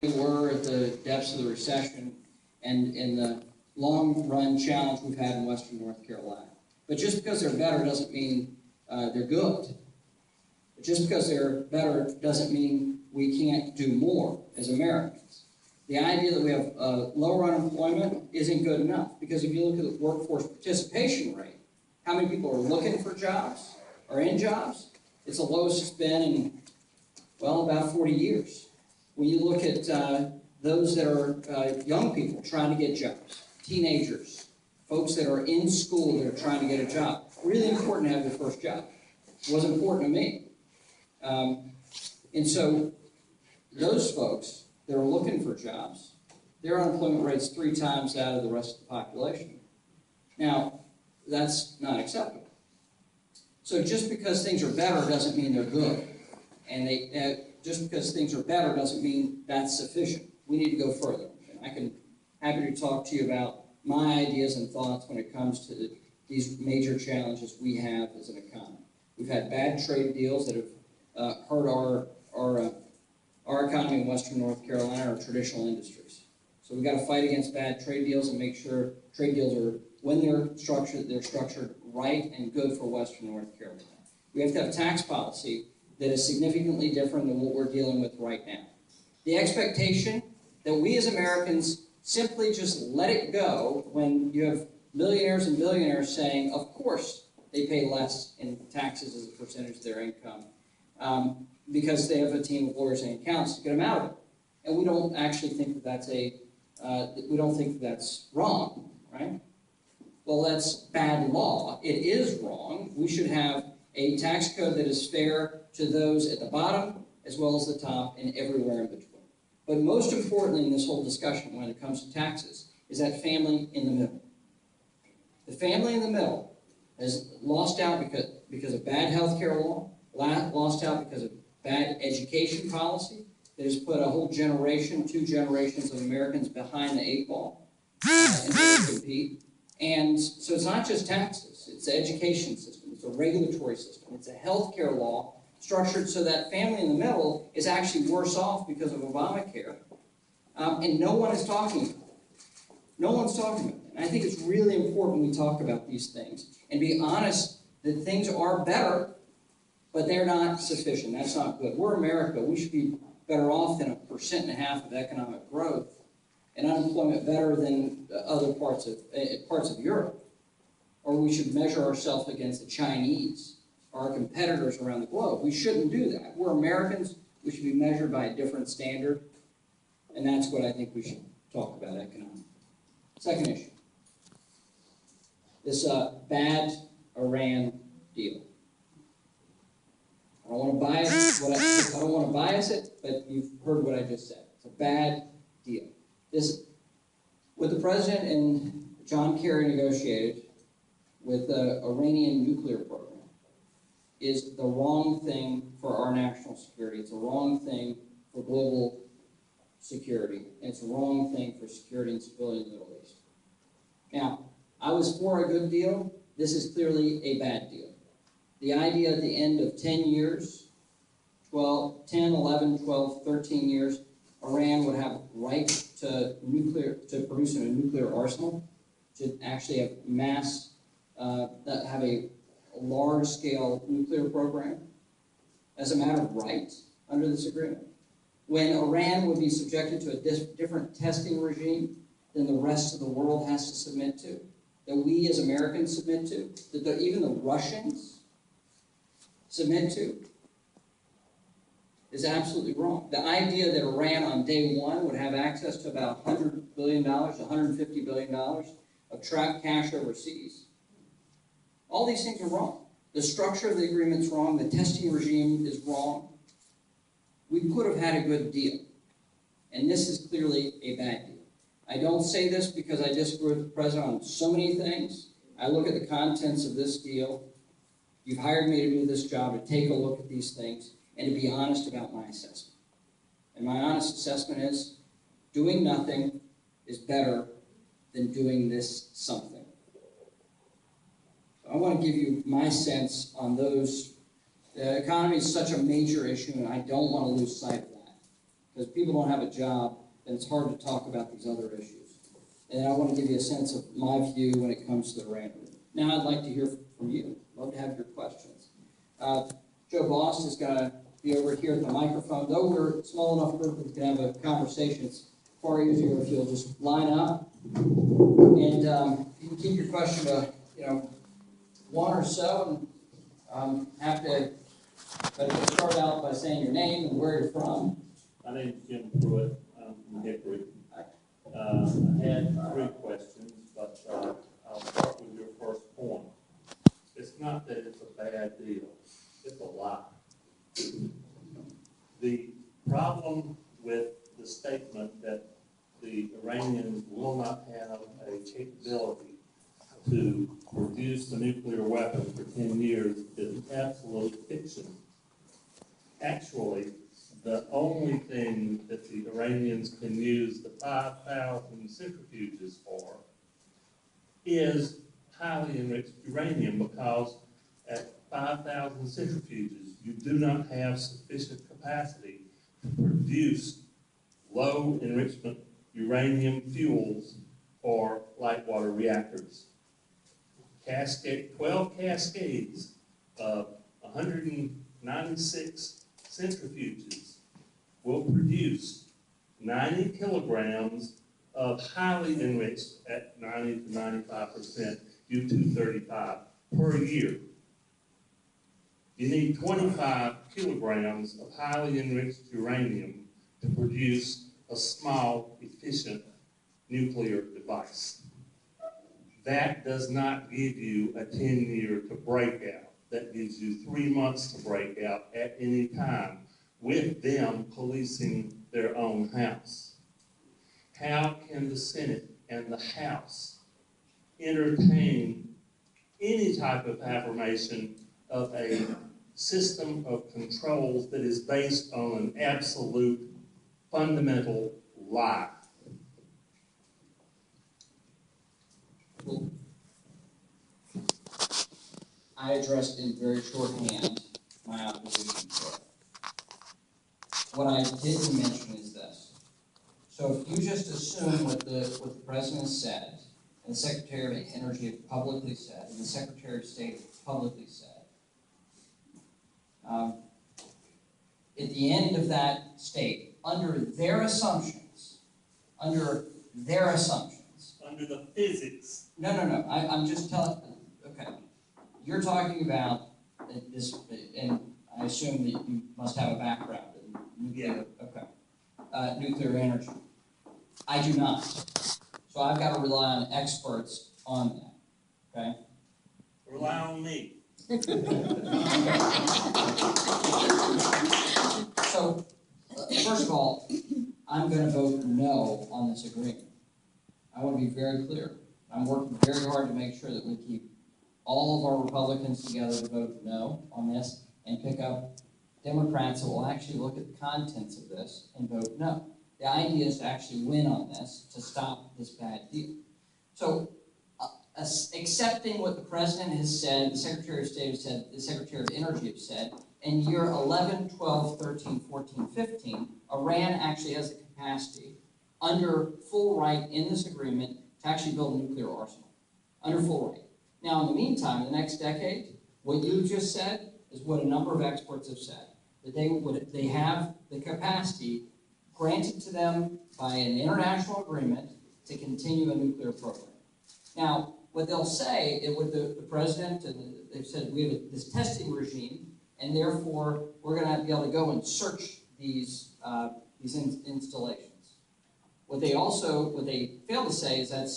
were at the depths of the recession and in the long-run challenge we've had in Western North Carolina. But just because they're better doesn't mean they're good. Just because they're better doesn't mean we can't do more as Americans. The idea that we have lower unemployment isn't good enough, because if you look at the workforce participation rate, how many people are looking for jobs, are in jobs? It's the lowest it's been in, well, about 40 years. When you look at those that are young people trying to get jobs, teenagers, folks that are in school that are trying to get a job, really important to have their first job. It was important to me. And so those folks that are looking for jobs, their unemployment rate's 3 times that of the rest of the population. Now, that's not acceptable. So just because things are better doesn't mean they're good. And just because things are better doesn't mean that's sufficient. We need to go further. And happy to talk to you about my ideas and thoughts when it comes to these major challenges we have as an economy. We've had bad trade deals that have hurt our economy in Western North Carolina, our traditional industries. So we've got to fight against bad trade deals and make sure trade deals are, when they're structured right and good for Western North Carolina. We have to have tax policy that is significantly different than what we're dealing with right now. The expectation that we as Americans simply just let it go when you have millionaires and billionaires saying, of course, they pay less in taxes as a percentage of their income because they have a team of lawyers and accountants to get them out of it. And we don't actually think that that's we don't think that that's wrong, right? Well, that's bad law. It is wrong. We should have a tax code that is fair to those at the bottom as well as the top and everywhere in between. But most importantly in this whole discussion when it comes to taxes is that family in the middle. The family in the middle has lost out because of bad health care law, lost out because of bad education policy that has put a whole generation, 2 generations of Americans behind the 8 ball and they compete. And so it's not just taxes, it's the education system, it's a regulatory system, it's a health care law structured so that family in the middle is actually worse off because of Obamacare. And no one is talking about it. No one's talking about it. And I think it's really important we talk about these things and be honest that things are better, but they're not sufficient. That's not good. We're America. We should be better off than 1.5% of economic growth and unemployment better than other parts of Europe. Or we should measure ourselves against the Chinese or our competitors around the globe. We shouldn't do that. We're Americans. We should be measured by a different standard. And that's what I think we should talk about economically. Second issue. This bad Iran deal. I don't want to bias it, but you've heard what I just said. It's a bad deal. What the president and John Kerry negotiated with the Iranian nuclear program is the wrong thing for our national security. It's the wrong thing for global security. And it's the wrong thing for security and stability in the Middle East. Now, I was for a good deal. This is clearly a bad deal. The idea at the end of 10 years, 10, 11, 12, 13 years, Iran would have right to produce a nuclear arsenal, to actually have have a large-scale nuclear program as a matter of right under this agreement, when Iran would be subjected to a different testing regime than the rest of the world has to submit to, that we as Americans submit to, that even the Russians submit to, is absolutely wrong. The idea that Iran on day one would have access to about $100 billion, $150 billion of trapped cash overseas, all these things are wrong. The structure of the agreement is wrong. The testing regime is wrong. We could have had a good deal. And this is clearly a bad deal. I don't say this because I disagree with the president on so many things. I look at the contents of this deal. You've hired me to do this job, to take a look at these things, and to be honest about my assessment. And my honest assessment is doing nothing is better than doing this something. So I want to give you my sense on those. The economy is such a major issue, and I don't want to lose sight of that. Because people don't have a job, and it's hard to talk about these other issues. And I want to give you a sense of my view when it comes to the Iran. Now I'd like to hear from you. Love to have your questions. Joe Boss is going to be over here at the microphone. Though we're a small enough group that we can have a conversation, it's far easier if you'll just line up. And you can keep your question to, one or so. And but start out by saying your name and where you're from. My name is Jim Pruitt. I'm from McHenry. I had 3 questions, but I'll start with your first point. It's not that it's a bad deal. It's a lie. The problem with the statement that the Iranians will not have a capability to produce a nuclear weapon for 10 years is absolute fiction. Actually, the only thing that the Iranians can use the 5,000 centrifuges for is highly enriched uranium, because at 5,000 centrifuges, you do not have sufficient capacity to produce low enrichment uranium fuels for light water reactors. 12 cascades of 196 centrifuges will produce 90 kilograms of highly enriched at 90 to 95% U-235 per year. You need 25 kilograms of highly enriched uranium to produce a small, efficient nuclear device. That does not give you a 10-year to break out. That gives you 3 months to break out at any time, with them policing their own house. How can the Senate and the House entertain any type of affirmation of a system of controls that is based on an absolute fundamental lie? Well, I addressed in very shorthand my opposition to it. What I didn't mention is this. So if you just assume what the President said, and the Secretary of Energy publicly said, and the Secretary of State publicly said, at the end of that state, under their assumptions, Under the physics. No. I'm just telling, okay. You're talking about this, and I assume that you must have a background in nuclear, nuclear energy. I do not. So I've got to rely on experts on that, okay? Rely on me. So, first of all, I'm going to vote no on this agreement. I want to be very clear. I'm working very hard to make sure that we keep all of our Republicans together to vote no on this and pick up Democrats that will actually look at the contents of this and vote no. The idea is to actually win on this, to stop this bad deal. So, accepting what the President has said, the Secretary of State has said, the Secretary of Energy has said, in year 11, 12, 13, 14, 15, Iran actually has the capacity, under full right in this agreement, to actually build a nuclear arsenal. Under full right. Now, in the meantime, in the next decade, what you just said is what a number of experts have said, that they have the capacity granted to them by an international agreement to continue a nuclear program. Now, what they'll say, with the President, and they've said we have this testing regime, and therefore we're going to be able to go and search these installations. What they fail to say is that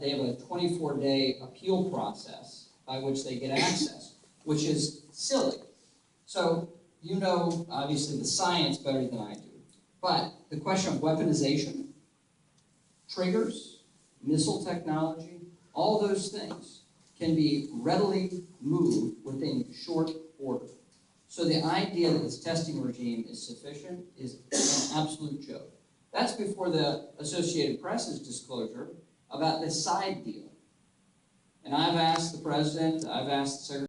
they have a 24-day appeal process by which they get access, which is silly. So you know, obviously, the science better than I do. But the question of weaponization, triggers, missile technology, all those things can be readily moved within short order. So the idea that this testing regime is sufficient is an absolute joke. That's before the Associated Press's disclosure about this side deal. And I've asked the President, I've asked the Secretary